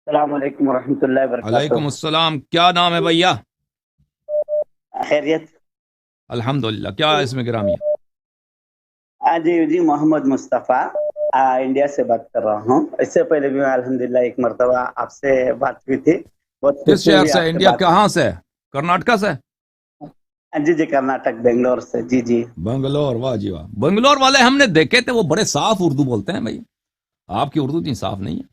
السلام علیکم ورحمۃ اللہ وبرکاتہ۔ علیکم السلام، کیا نام ہے بھیا؟ خیریت؟ الحمدللہ، کیا اس میں گرامی ہے؟ جی جی، محمد مصطفیٰ، انڈیا سے بات کر رہا ہوں۔ اس سے پہلے بھی میں الحمدللہ ایک مرتبہ آپ سے بات ہوئی تھی، بہت کس خوشی شہر ہوئی سے؟ آپ سے انڈیا بات۔ کہاں سے؟ کرناٹکا سے؟ جی جی، کرناٹک، بنگلور سے۔ جی جی بنگلور، واہ جی واہ، بنگلور والے ہم نے دیکھے تھے، وہ بڑے صاف اردو بولتے ہیں بھائی، آپ کی اردو اتنی صاف نہیں ہے۔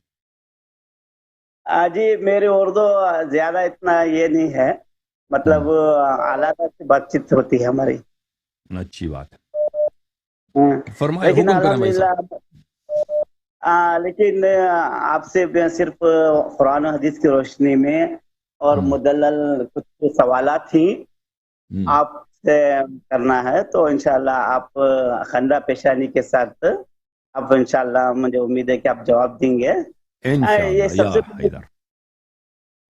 جی، میری اردو زیادہ اتنا یہ نہیں ہے، مطلب اعلیٰ سے بات چیت ہوتی ہے ہماری۔ اچھی بات ہے، ہاں، فرمائے، لیکن حکم کریں بھائی الحمدللہ، صاحب۔ لیکن آپ سے میں صرف قرآن و حدیث کی روشنی میں اور ہم، مدلل کچھ سوالات تھیں ہم، آپ سے کرنا ہے، تو انشاءاللہ آپ خندہ پیشانی کے ساتھ آپ انشاءاللہ، مجھے امید ہے کہ آپ جواب دیں گے۔ یہ انشاءاللہ سب یا سے حیدر۔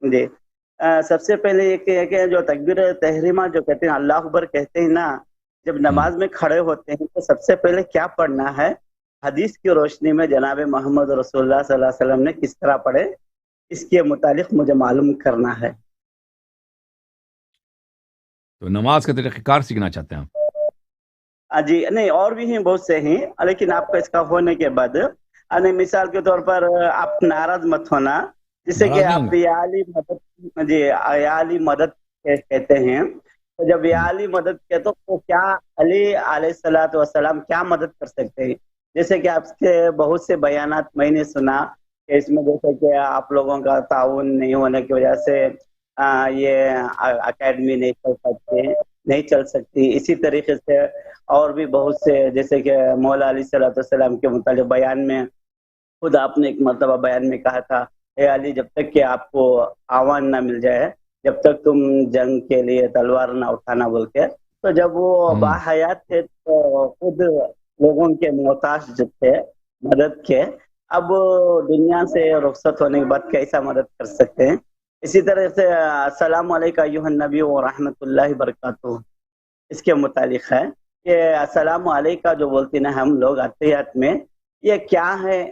جی، سب سے پہلے یہ کہ جو تکبیر تحریمہ جو کہتے ہیں، اللہ اکبر کہتے ہیں نا، جب ہم، نماز میں کھڑے ہوتے ہیں تو سب سے پہلے کیا پڑھنا ہے؟ حدیث کی روشنی میں جناب محمد رسول اللہ صلی اللہ علیہ وسلم نے کس طرح پڑھے، اس کے متعلق مجھے معلوم کرنا ہے۔ تو نماز کا طریقہ کار سیکھنا چاہتے ہیں آپ؟ جی نہیں، اور بھی ہیں، بہت سے ہیں، لیکن آپ کا اس کا ہونے کے بعد مثال کے طور پر آپ ناراض مت ہونا، جسے کہ ناراض نہیں ہوں آپ گے؟ یا علی مدد، جی یا علی مدد کہتے ہیں، تو جب یا ہم، علی مدد کہتے تو کیا علی علیہ الصلوۃ والسلام کیا مدد کر سکتے ہیں؟ جیسے کہ آپ کے بہت سے بیانات میں نے سنا کہ اس میں جیسے کہ آپ لوگوں کا تعاون نہیں ہونے کی وجہ سے یہ اکیڈمی نہیں چل سکتی، اسی طریقے سے اور بھی بہت سے، جیسے کہ مولا علیہ الصلوۃ والسلام کے متعلق بیان میں خود آپ نے ایک مرتبہ بیان میں کہا تھا، اے علی، جب تک کہ آپ کو آوان نہ مل جائے، جب تک تم جنگ کے لیے تلوار نہ اٹھانا، بول کے۔ تو جب وہ ہم۔ باحیات تھے تو خود لوگوں کے محتاج جو تھے مدد کے، اب دنیا سے رخصت ہونے کے بعد کیسا مدد کر سکتے ہیں؟ اسی طرح سے السلام علیکم ایھا النبی و رحمۃ اللہ وبرکاتہ، اس کے متعلق ہے کہ السلام علیکہ جو بولتے ہیں ہم لوگ اتحیات میں، یہ کیا ہے،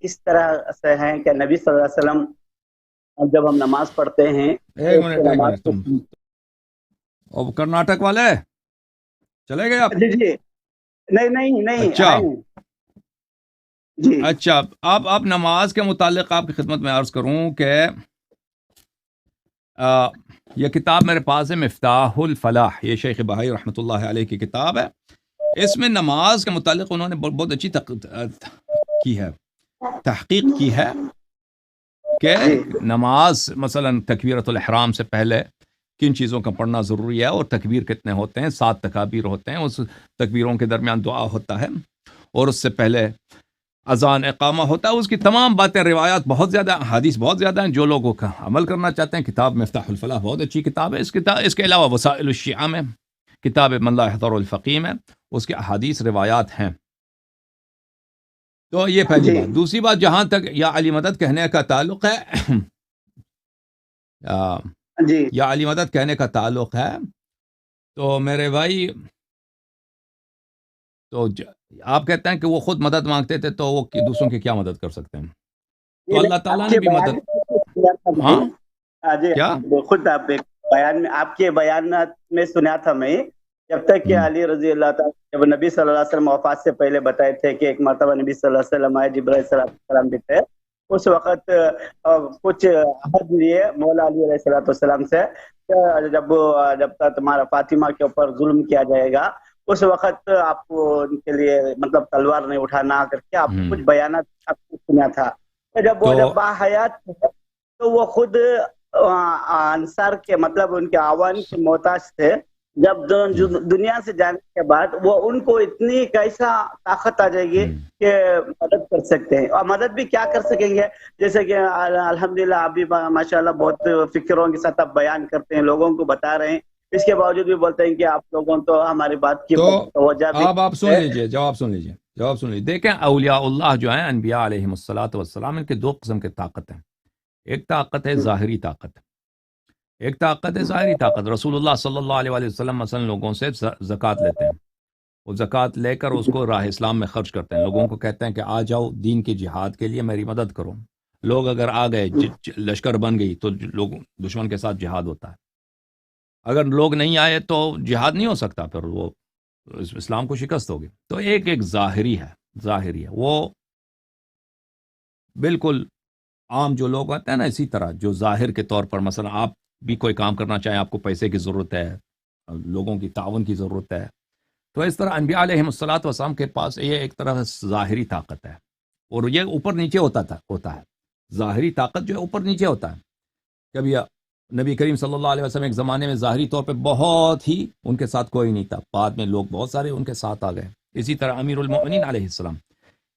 کس طرح سے ہے کہ نبی صلی اللہ علیہ وسلم جب ہم نماز پڑھتے ہیں تو ایک اس منٹ کے ایک نماز منٹ، کو۔ تم اب کرناٹک والے چلے گئے آپ؟ جی جی، نہیں نہیں نہیں، اچھا آئے ہیں جی اچھا، آپ نماز کے متعلق آپ کی خدمت میں عرض کروں کہ آ، یہ کتاب میرے پاس ہے، مفتاح الفلاح، یہ شیخ بہائی رحمۃ اللہ علیہ کی کتاب ہے۔ اس میں نماز کے متعلق انہوں نے بہت اچھی کی ہے، تحقیق کی ہے کہ جی نماز مثلا تکبیرۃ الاحرام سے پہلے کن چیزوں کا پڑھنا ضروری ہے، اور تکبیر کتنے ہوتے ہیں، 7 تکابیر ہوتے ہیں، اس تکبیروں کے درمیان دعا ہوتا ہے، اور اس سے پہلے اذان اقامہ ہوتا ہے، اس کی تمام باتیں، روایات بہت زیادہ، حدیث بہت زیادہ ہیں۔ جو لوگوں کا عمل کرنا چاہتے ہیں، کتاب مفتاح الفلاح بہت اچھی کتاب ہے۔ اس کے علاوہ وسائل الشیعہ میں کتاب من لا يحضر الفقیہ میں اس کے احادیث روایات ہیں۔ تو یہ پہلی جی بات۔ دوسری بات، جہاں تک یا علی مدد کہنے کا تعلق ہے جی یا علی مدد کہنے کا تعلق ہے، تو میرے بھائی، تو آپ کہتے ہیں کہ وہ خود مدد مانگتے تھے، تو وہ دوسروں کی کیا مدد کر سکتے ہیں؟ تو یہ اللہ آپ تعالیٰ نے کے بھی بیان مدد، میں سنا تھا میں، ہاں جی کیا؟ خود آپ ایک بیان میں، آپ کے بیانات میں سنا تھا میں، جب تک کہ ہم، علی رضی اللہ تعالیٰ، جب نبی صلی اللہ علیہ وسلم وفات سے پہلے بتائے تھے کہ ایک مرتبہ نبی صلی اللہ علیہ وسلم آئے، جبرائیل صلی اللہ علیہ وسلم بھی تھے، اس وقت کچھ عہد لیے مولا علی علیہ السلام سے کہ جب تک تمہارا فاطمہ کے اوپر ظلم کیا جائے گا، اس وقت آپ کو ان کے لیے مطلب تلوار نہیں اٹھانا کر کے آپ ہم۔ کچھ بیانات آپ کو سنا تھا۔ تو جب وہ تو جب باحیات تھے تو وہ خود انصار کے، مطلب ان کے عوان کے محتاج تھے، جب ہم، دنیا سے جانے کے بعد وہ ان کو اتنی کیسا طاقت آ جائے گی ہم۔ کہ مدد کر سکتے ہیں، اور مدد بھی کیا کر سکیں گے؟ جیسے کہ الحمدللہ آپ بھی ماشاءاللہ بہت فکروں کے ساتھ آپ بیان کرتے ہیں، لوگوں کو بتا رہے ہیں، اس کے باوجود بھی بولتے ہیں کہ آپ لوگوں تو ہماری بات کی تو توجہ بھی آپ سن ہے۔ لیجئے، جواب سن لیجئے۔ دیکھیں، اولیاء اللہ جو ہیں، انبیاء علیہم الصلاۃ والسلام، ان کے 2 قسم کے طاقت ہیں۔ ایک طاقت ہے ظاہری طاقت، ایک طاقت ہے ظاہری طاقت۔ رسول اللہ صلی اللہ علیہ وآلہ وسلم مثلا لوگوں سے زکوٰۃ لیتے ہیں، وہ زکوٰۃ لے کر اس کو راہ اسلام میں خرچ کرتے ہیں، لوگوں کو کہتے ہیں کہ آ جاؤ دین کے جہاد کے لیے میری مدد کرو، لوگ اگر آ گئے لشکر بن گئی تو لوگ دشمن کے ساتھ جہاد ہوتا ہے. اگر لوگ نہیں آئے تو جہاد نہیں ہو سکتا، پھر وہ اسلام کو شکست ہوگی. تو ایک ظاہری ہے وہ بالکل عام جو لوگ ہوتے ہیں نا، اسی طرح جو ظاہر کے طور پر مثلا آپ بھی کوئی کام کرنا چاہیں، آپ کو پیسے کی ضرورت ہے، لوگوں کی تعاون کی ضرورت ہے، تو اس طرح انبیاء علیہ الصلاۃ والسلام کے پاس یہ ایک طرح ظاہری طاقت ہے، اور یہ اوپر نیچے ہوتا ہے. ظاہری طاقت جو ہے اوپر نیچے ہوتا ہے. کبھی نبی کریم صلی اللہ علیہ وسلم ایک زمانے میں ظاہری طور پہ بہت ہی ان کے ساتھ کوئی نہیں تھا، بعد میں لوگ بہت سارے ان کے ساتھ آ گئے. اسی طرح امیر المؤمنین علیہ السلام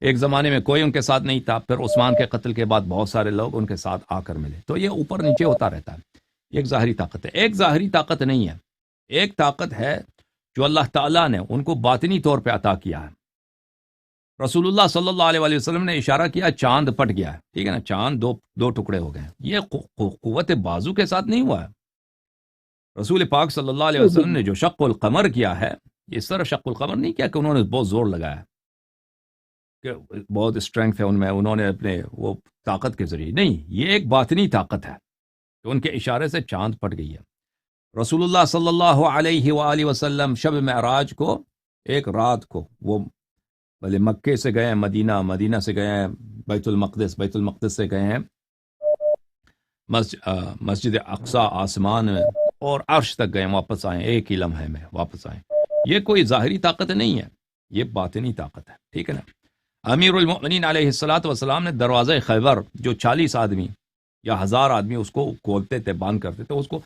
ایک زمانے میں کوئی ان کے ساتھ نہیں تھا، پھر عثمان کے قتل کے بعد بہت سارے لوگ ان کے ساتھ آ کر ملے. تو یہ اوپر نیچے ہوتا رہتا ہے. ایک ظاہری طاقت ہے. ایک ظاہری طاقت نہیں ہے، ایک طاقت ہے جو اللہ تعالیٰ نے ان کو باطنی طور پہ عطا کیا ہے. رسول اللہ صلی اللہ علیہ وآلہ وسلم نے اشارہ کیا، چاند پٹ گیا ہے، ٹھیک ہے نا، چاند دو ٹکڑے ہو گئے ہیں. یہ قوت بازو کے ساتھ نہیں ہوا ہے. رسول پاک صلی اللہ علیہ وسلم نے جو شق القمر کیا ہے، اس طرح شق القمر نہیں کیا کہ انہوں نے بہت زور لگایا کہ بہت اسٹرینگتھ ہے ان میں، انہوں نے اپنے وہ طاقت کے ذریعے نہیں. یہ ایک باطنی طاقت ہے کہ ان کے اشارے سے چاند پٹ گئی ہے. رسول اللہ صلی اللہ علیہ وآلہ وسلم شب معراج کو، ایک رات کو، وہ بھلے مکے سے گئے ہیں مدینہ، مدینہ سے گئے ہیں بیت المقدس، بیت المقدس سے گئے ہیں مسجد اقصی آسمان میں، اور عرش تک گئے، واپس آئیں، ایک ہی لمحے میں واپس آئیں. یہ کوئی ظاہری طاقت نہیں ہے، یہ باطنی طاقت ہے. ٹھیک ہے نا. امیر المؤمنین علیہ الصلاۃ والسلام نے دروازہ خیبر جو 40 آدمی یا 1000 آدمی اس کو کھولتے تھے، باندھ کرتے تھے، اس کو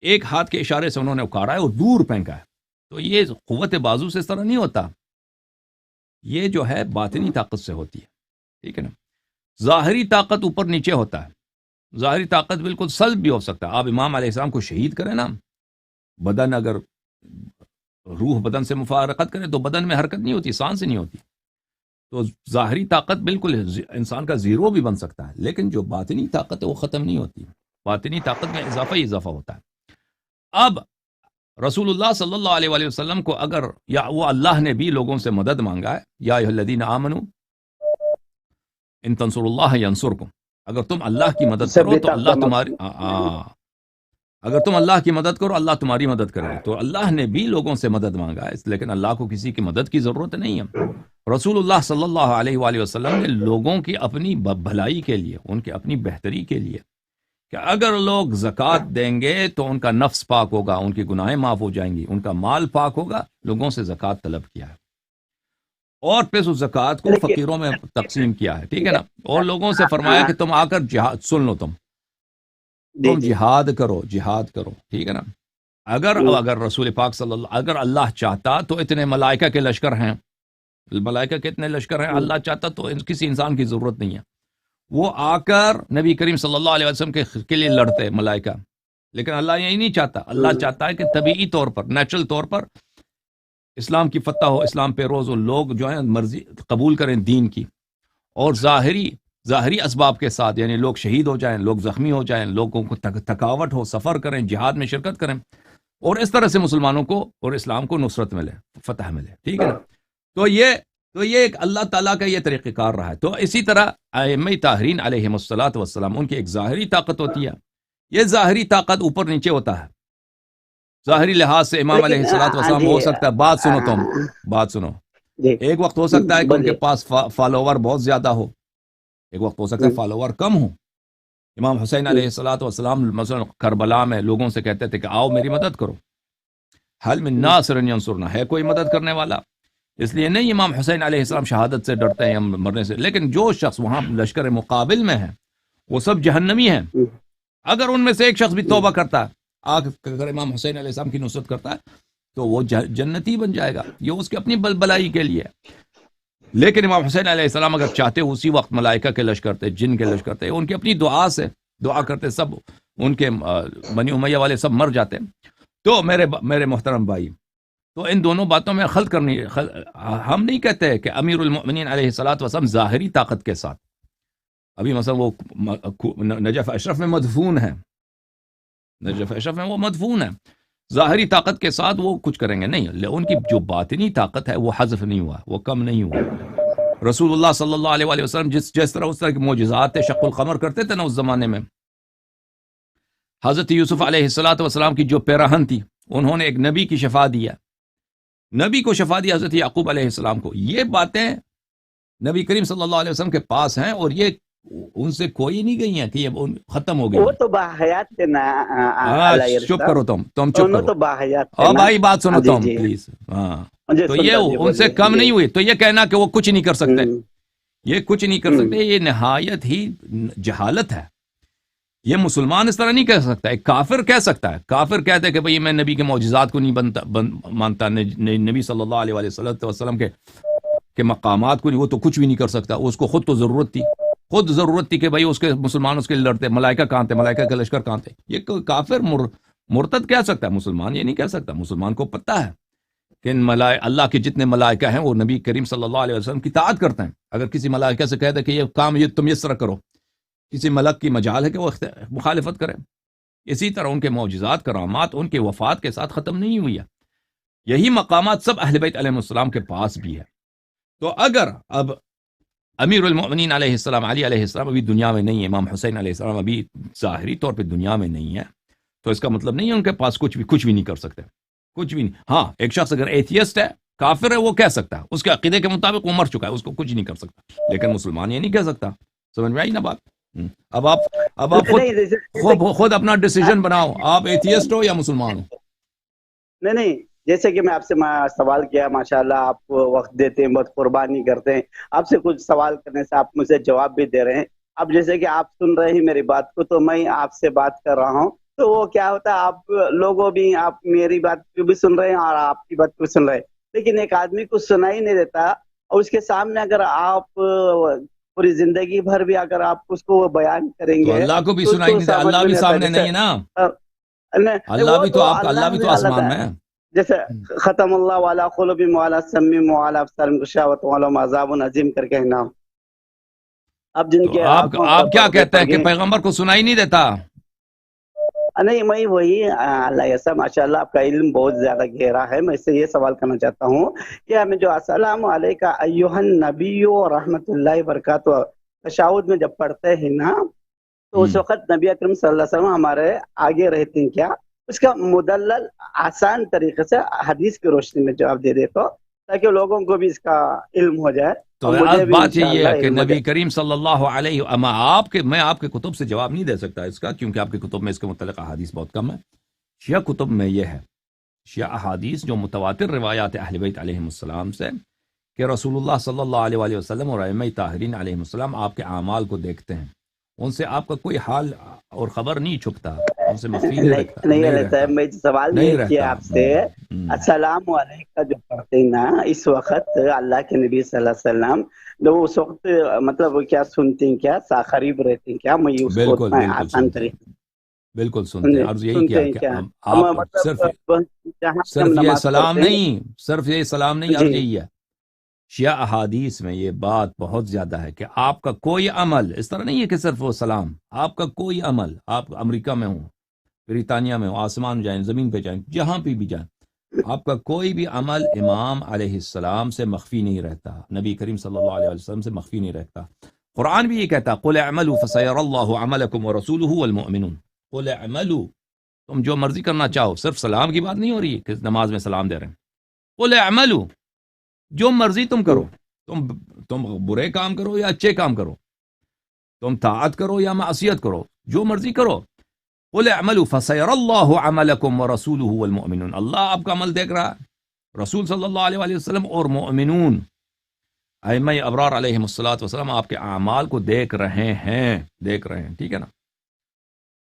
ایک ہاتھ کے اشارے سے انہوں نے اکھاڑا ہے اور دور پھینکا ہے. تو یہ قوت بازو سے اس طرح نہیں ہوتا، یہ جو ہے باطنی طاقت سے ہوتی ہے. ٹھیک ہے نا. ظاہری طاقت اوپر نیچے ہوتا ہے. ظاہری طاقت بالکل سلب بھی ہو سکتا ہے. آپ امام علیہ السلام کو شہید کریں نا، بدن اگر روح بدن سے مفارقت کرے تو بدن میں حرکت نہیں ہوتی، سانس نہیں ہوتی. تو ظاہری طاقت بالکل انسان کا زیرو بھی بن سکتا ہے، لیکن جو باطنی طاقت ہے وہ ختم نہیں ہوتی. باطنی طاقت میں اضافہ ہی اضافہ ہوتا ہے. اب رسول اللہ صلی اللہ علیہ وآلہ وسلم کو اگر، یا وہ اللہ نے بھی لوگوں سے مدد مانگا ہے، یا ایھا الذین آمنوا ان تنصروا اللہ ینصرکم، اگر تم اللہ کی مدد کرو تو اللہ تمہاری، اگر تم اللہ کی مدد کرو اللہ تمہاری مدد کرے. تو اللہ نے بھی لوگوں سے مدد مانگا ہے، لیکن اللہ کو کسی کی مدد کی ضرورت نہیں ہے. رسول اللہ صلی اللہ علیہ وآلہ وسلم نے لوگوں کی اپنی بھلائی کے لیے، ان کے اپنی بہتری کے لیے، کہ اگر لوگ زکوٰۃ دیں گے تو ان کا نفس پاک ہوگا، ان کی گناہیں معاف ہو جائیں گی، ان کا مال پاک ہوگا، لوگوں سے زکوٰۃ طلب کیا ہے، اور پھر اس زکوٰۃ کو فقیروں میں تقسیم کیا ہے. ٹھیک ہے نا. اور لوگوں سے فرمایا کہ تم آ کر جہاد، سن لو، تم جہاد کرو، جہاد کرو. ٹھیک ہے نا. اگر رسول پاک صلی اللہ، اگر اللہ چاہتا تو اتنے ملائکہ کے لشکر ہیں، ملائکہ کے اتنے لشکر ہیں، اللہ چاہتا تو کسی انسان کی ضرورت نہیں ہے. وہ آ کر نبی کریم صلی اللہ علیہ وسلم کے لیے لڑتے ملائکہ، لیکن اللہ یہی نہیں چاہتا. اللہ چاہتا ہے کہ طبیعی طور پر، نیچرل طور پر اسلام کی فتح ہو، اسلام پہ روز ہو، لوگ جو ہیں مرضی قبول کریں دین کی، اور ظاہری اسباب کے ساتھ، یعنی لوگ شہید ہو جائیں، لوگ زخمی ہو جائیں، لوگوں کو تھکاوٹ ہو، سفر کریں، جہاد میں شرکت کریں، اور اس طرح سے مسلمانوں کو اور اسلام کو نصرت ملے، فتح ملے. ٹھیک ہے نا. تو یہ ایک اللہ تعالیٰ کا یہ طریقہ کار رہا ہے. تو اسی طرح ائمہ طاہرین علیہم الصلاۃ والسلام، ان کی ایک ظاہری طاقت ہوتی ہے. یہ ظاہری طاقت اوپر نیچے ہوتا ہے. ظاہری لحاظ سے امام علیہ الصلاۃ والسلام ہو سکتا ہے، بات سنو، ایک وقت ہو سکتا ہے کہ ان کے پاس فالوور بہت زیادہ ہو، ایک وقت ہو سکتا ہے فالوور کم ہو. امام حسین علیہ الصلاۃ والسلام مثلا کربلا میں لوگوں سے کہتے تھے کہ آؤ میری مدد کرو، حل من ناصر ینصرنا، ہے کوئی مدد کرنے والا؟ اس لیے نہیں امام حسین علیہ السلام شہادت سے ڈرتے ہیں مرنے سے، لیکن جو شخص وہاں لشکر مقابل میں ہے وہ سب جہنمی ہیں. اگر ان میں سے ایک شخص بھی توبہ کرتا ہے، اگر امام حسین علیہ السلام کی نصرت کرتا ہے تو وہ جنتی بن جائے گا، یہ اس کی اپنی بلائی کے لیے. لیکن امام حسین علیہ السلام اگر چاہتے اسی وقت ملائکہ کے لشکر تھے، جن کے لشکر تھے، ان کی اپنی دعا سے دعا کرتے، سب ان کے بنی امیہ والے سب مر جاتے. تو میرے محترم بھائی، تو ان دونوں باتوں میں خلط کرنی، ہم نہیں کہتے کہ امیر المؤمنین علیہ الصلاۃ والسلام ظاہری طاقت کے ساتھ، ابھی مثلا وہ نجف اشرف میں مدفون ہے، نجف اشرف میں وہ مدفون ہے، ظاہری طاقت کے ساتھ وہ کچھ کریں گے نہیں، ان کی جو باطنی طاقت ہے وہ حذف نہیں ہوا، وہ کم نہیں ہوا. رسول اللہ صلی اللہ علیہ وآلہ وسلم جس طرح اس طرح کے معجزات تھے، شق القمر کرتے تھے نا اس زمانے میں. حضرت یوسف علیہ السلام کی جو پیراہن تھی، انہوں نے ایک نبی کی شفا دیا، نبی کو شفا دی حضرت یعقوب علیہ السلام کو. یہ باتیں نبی کریم صلی اللہ علیہ وسلم کے پاس ہیں اور یہ ان سے کوئی نہیں گئی ہیں کہ یہ ختم ہو گئی. وہ تو باحیات تھے نا. چپ کرو تم چپ کرو. تو باحیات اور بھائی بات سنو تم پلیز. ہاں تو یہ ان سے کم نہیں ہوئی. تو یہ کہنا کہ وہ کچھ نہیں کر سکتے، یہ کچھ نہیں کر سکتے، یہ نہایت ہی جہالت ہے. یہ مسلمان اس طرح نہیں کہہ سکتا. ایک کافر کہہ سکتا ہے. کافر کہتے ہیں کہ بھئی میں نبی کے معجزات کو نہیں مانتا، نبی صلی اللہ علیہ وسلم کے مقامات کو نہیں، وہ تو کچھ بھی نہیں کر سکتا. اس کو خود تو ضرورت تھی کہ بھئی اس کے مسلمان اس کے لڑتے. ملائکہ کہاں تھے؟ ملائکہ کے لشکر کہاں تھے؟ یہ کافر مرتد کہہ سکتا ہے، مسلمان یہ نہیں کہہ سکتا. مسلمان کو پتہ ہے کہ اللہ کے جتنے ملائکہ ہیں وہ نبی کریم صلی اللہ علیہ وسلم کی اطاعت کرتے ہیں. اگر کسی ملائکہ سے کہہ دے کہ یہ کام تم اس طرح کرو، کسی ملک کی مجال ہے کہ وہ مخالفت کرے. اسی طرح ان کے معجزات کرامات ان کے وفات کے ساتھ ختم نہیں ہوئی ہے. یہی مقامات سب اہل بیت علیہ السلام کے پاس بھی ہے. تو اگر اب امیر المؤمنین علیہ السلام علی علیہ السلام ابھی دنیا میں نہیں ہے، امام حسین علیہ السلام ابھی ظاہری طور پہ دنیا میں نہیں ہے، تو اس کا مطلب نہیں ہے ان کے پاس کچھ بھی نہیں کر سکتے، کچھ بھی نہیں. ہاں ایک شخص اگر ایتھیسٹ ہے، کافر ہے، وہ کہہ سکتا ہے، اس کے عقیدے کے مطابق وہ مر چکا ہے، اس کو کچھ نہیں کر سکتا. لیکن مسلمان یہ نہیں کہہ سکتا. سمجھ میں آئی نا بات؟ اب آپ خود اپنا ڈیسیژن بناؤ، آپ ایتھیسٹ ہو یا مسلمان ہو. نہیں جیسے کہ میں آپ سے سوال کیا، ماشاءاللہ آپ وقت دیتے ہیں، بہت قربانی کرتے ہیں. آپ سے کچھ سوال کرنے سے آپ مجھے جواب بھی دے رہے ہیں. اب جیسے کہ آپ سن رہے ہیں میری بات کو، تو میں آپ سے بات کر رہا ہوں، تو وہ کیا ہوتا ہے، آپ لوگوں بھی آپ میری بات کو بھی سن رہے ہیں اور آپ کی بات کو سن رہے ہیں، لیکن ایک آدمی کو سنا ہی نہیں دیتا. اور اس کے سامنے اگر آپ پوری زندگی بھر بھی اگر آپ اس کو بیان کریں گے، اللہ کو بھی سنائی نہیں دیتا. اللہ بھی سامنے نہیں ہے نا. اللہ بھی تو آسمان میں ہے. جیسے ختم اللہ والا قلوبہم وعلی سمعہم وعلی ابصارہم غشاوۃ ولہم عذاب عظیم کر کے ہے نا. اب جن کے آپ کیا کہتے ہیں کہ پیغمبر کو سنائی نہیں دیتا؟ نہیں میں وہی اللہ ایسا ماشاءاللہ آپ کا علم بہت زیادہ گہرا ہے. میں اس سے یہ سوال کرنا چاہتا ہوں کہ ہمیں جو السلام علیکہ ایھا النبی و رحمۃ اللہ وبرکاتہ تشہد میں جب پڑھتے ہیں نا، تو اس وقت نبی اکرم صلی اللہ علیہ وسلم ہمارے آگے رہتے ہیں کیا؟ اس کا مدلل آسان طریقے سے حدیث کی روشنی میں جواب دے دے تو، تاکہ لوگوں کو بھی اس کا علم ہو جائے. تو بات یہ ہے کہ نبی کریم صلی اللہ علیہ میں آپ کے کتب سے جواب نہیں دے سکتا اس کا، کیونکہ آپ کے کتب میں اس کے متعلق احادیث بہت کم ہے. شیعہ کتب میں یہ ہے، شیعہ احادیث جو متواتر روایات اہل بیت علیہ السلام سے کہ رسول اللہ صلی اللہ علیہ وآلہ وسلم اور ائمہ طاہرین علیہ السلام آپ کے اعمال کو دیکھتے ہیں، ان سے آپ کا کوئی حال اور خبر نہیں چھپتا، ان سے مخفی نہیں رہتا ہے. میں سوال نہیں کیا آپ سے، السلام علیکم جو پڑھتے ہیں نا اس وقت اللہ کے نبی صلی اللہ علیہ وسلم، لوگ اس وقت مطلب کیا سنتے ہیں، کیا قریب رہتے ہیں کیا؟ میں اس کو آسان طریقے بالکل سنتے ہیں. عرض یہی کیا کہ آپ صرف یہ سلام نہیں، عرض یہی ہے. شیعہ احادیث میں یہ بات بہت زیادہ ہے کہ آپ کا کوئی عمل اس طرح نہیں ہے کہ صرف وہ سلام، آپ کا کوئی عمل، آپ امریکہ میں ہوں، بریطانیہ میں ہوں، آسمان جائیں، زمین پہ جائیں، جہاں پہ بھی جائیں، آپ کا کوئی بھی عمل امام علیہ السلام سے مخفی نہیں رہتا، نبی کریم صلی اللہ علیہ وسلم سے مخفی نہیں رہتا. قرآن بھی یہ کہتا قُلْ اعْمَلُوا فَسَيَرَى اللَّهُ عَمَلَكُمْ وَرَسُولُهُ وَالْمُؤْمِنُونَ. قُلْ اعْمَلُوا، تم جو مرضی کرنا چاہو. صرف سلام کی بات نہیں ہو رہی ہے کہ نماز میں سلام دے رہے ہیں. قُلْ اعْمَلُوا، جو مرضی تم کرو، تم برے کام کرو یا اچھے کام کرو، تم طاعت کرو یا معصیت کرو، جو مرضی کرو. قُلْ اعْمَلُوا فَسَيَرَى اللَّهُ عَمَلَكُمْ وَرَسُولُهُ وَالْمُؤْمِنُونَ. اللہ آپ کا عمل دیکھ رہا ہے، رسول صلی اللہ علیہ وآلہ وسلم اور مؤمنون ائمہ ابرار علیہم السلام آپ کے اعمال کو دیکھ رہے ہیں. ٹھیک ہے نا؟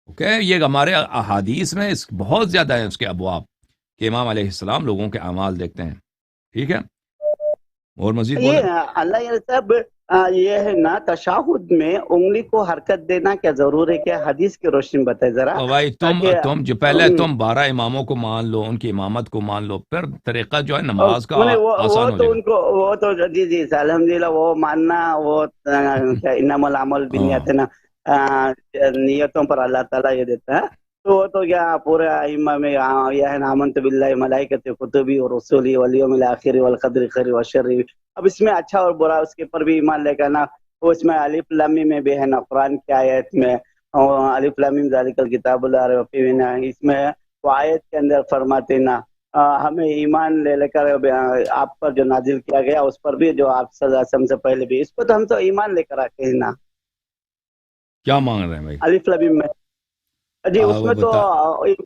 اوکے. یہ ہمارے احادیث میں بہت زیادہ ہے اس کے ابواب کہ امام علیہ السلام لوگوں کے اعمال دیکھتے ہیں. ٹھیک ہے. اور مزید اللہ صاحب یہ ہے نا تشہد میں انگلی کو حرکت دینا کیا ضرور ہے؟ کیا حدیث کی روشنی بتائے ذرا. بھائی تم جو پہلے تم 12 اماموں کو مان لو، ان کی امامت کو مان لو، پھر طریقہ جو ہے نماز کا آسان ہو جائے گا. وہ تو جی الحمدللہ وہ ماننا، وہ انما الاعمال بالنیات نا، نیتوں پر اللہ تعالیٰ یہ دیتا ہے. تو وہ تو کیا پورے ائمہ میں یہ ہے نا، آمنت باللہ ملائکۃ کتبی اور رسولی والیوم الآخر والقدر خیر و شر. اب اس میں اچھا اور برا اس کے اوپر بھی ایمان لے کر نا، وہ اس میں الف لام میم میں بھی ہے نا، قرآن کی آیت میں الف لام میم ذالک الکتاب لا ریب فیہ نا، اس میں وہ آیت کے اندر فرماتے نا ہمیں ایمان لے کر آپ پر جو نازل کیا گیا اس پر بھی، جو آپ صلی اللہ علیہ وسلم سے پہلے بھی، اس پر تو ہم تو ایمان لے کر آتے ہیں نا. کیا مانگ رہے ہیں بھائی؟ الف لام میم میں جی اس وہ میں تو بتا.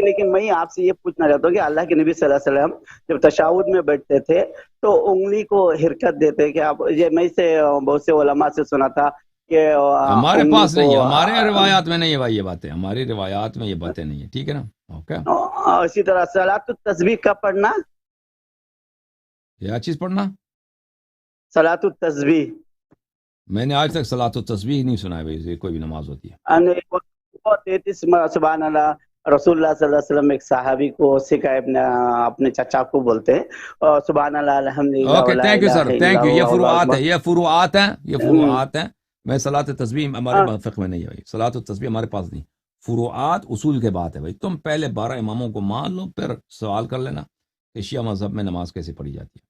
لیکن میں آپ سے یہ پوچھنا چاہتا ہوں کہ اللہ کے نبی صلی اللہ علیہ وسلم جب تشہد میں بیٹھتے تھے تو انگلی کو حرکت دیتے کہ آپ، یہ میں سے بہت سے علماء سے سنا تھا کہ ہمارے انگلی پاس کو نہیں ہے، ہمارے روایات میں نہیں ہے بھائی یہ باتیں، ہماری روایات میں یہ باتیں نہیں ہیں، ٹھیک ہے نا؟ اوکے. اسی طرح صلاۃ التسبیح کا پڑھنا، کیا چیز پڑھنا؟ صلاۃ التسبیح میں نے آج تک صلاۃ التسبیح نہیں سنا ہے بھائی، یہ کوئی بھی نماز ہوتی ہے. 33 سبحان اللہ. رسول اللہ صلی اللہ علیہ وسلم ایک صحابی کو سکھائے، اپنے چچا کو بولتے ہیں سبحان اللہ الحمدللہ اوکے، ولا تھینک یو الہ سر، الا تھینک یو. یہ اللہ واللہ فروعات اکبر. ہے، یہ فروعات ہیں، یہ فروعات ہیں. میں صلاۃ تسبیح ہمارے فقہ میں نہیں ہے بھائی، صلاۃ التسبیح ہمارے پاس نہیں. فروعات اصول کے بات ہے بھائی. تم پہلے 12 اماموں کو مان لو، پھر سوال کر لینا کہ شیعہ مذہب میں نماز کیسے پڑھی جاتی ہے.